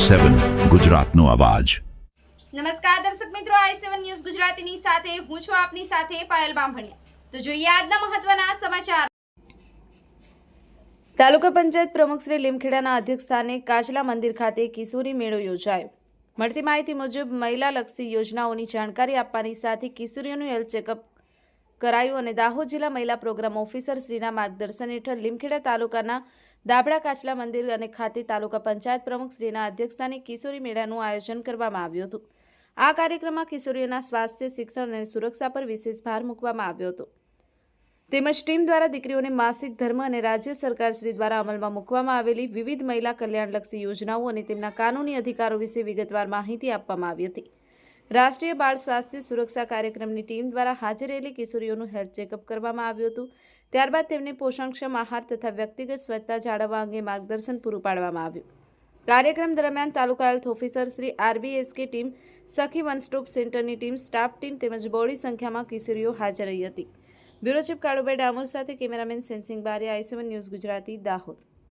i7 ગુજરાતનો અવાજ। નમસ્કાર દર્શક મિત્રો, i7 ન્યૂઝ ગુજરાતીની સાથે હું છું આપની સાથે પાયલ બામભણિયા। તો જોઈએ આજના મહત્વના સમાચાર। તાલુકા પંચાયત પ્રમુખ શ્રી લીમખેડાના અધ્યક્ષસ્થાને કાચલા મંદિર ખાતે કિશોરી મેળો યોજાયો। મળતી માહિતી મુજબ મહિલાલક્ષી યોજનાઓની જાણકારી આપવાની સાથે કિશોરીઓનું હેલ્થ ચેકઅપ કરાયું અને દાહોદ જિલ્લા મહિલા પ્રોગ્રામ ઓફિસર શ્રીના માર્ગદર્શન હેઠળ લીમખેડા તાલુકાના દાબડા કાચલા મંદિર અને ખાતે તાલુકા પંચાયત પ્રમુખ શ્રીના અધ્યક્ષસ્થાને કિશોરી મેળાનું આયોજન કરવામાં આવ્યું હતું। આ કાર્યક્રમમાં કિશોરીઓના સ્વાસ્થ્ય, શિક્ષણ અને સુરક્ષા પર વિશેષ ભાર મૂકવામાં આવ્યો હતો તેમજ ટીમ દ્વારા દીકરીઓને માસિક ધર્મ અને રાજ્ય સરકાર શ્રી દ્વારા અમલમાં મૂકવામાં આવેલી વિવિધ મહિલા કલ્યાણલક્ષી યોજનાઓ અને તેમના કાનૂની અધિકારો વિશે વિગતવાર માહિતી આપવામાં આવી હતી। રાષ્ટ્રીય બાળ સ્વાસ્થ્ય સુરક્ષા કાર્યક્રમની ટીમ દ્વારા હાજર રહેલી કિશોરીઓનું હેલ્થ ચેકઅપ કરવામાં આવ્યું હતું। ત્યારબાદ તેમને પોષણક્ષમ આહાર તથા વ્યક્તિગત સ્વચ્છતા જાળવવા અંગે માર્ગદર્શન પૂરું પાડવામાં આવ્યું। કાર્યક્રમ દરમિયાન તાલુકા health officer Shri RBSK team, Sakhi one stop સેન્ટરની ટીમ, સ્ટાફ ટીમ તેમજ બહોળી સંખ્યામાં કિશોરીઓ હાજર રહી હતી। બ્યુરો ચીફ કાળુભાઈ ડામોર સાથે cameraman sensing Bariya, i7 news Gujarati, Dahod.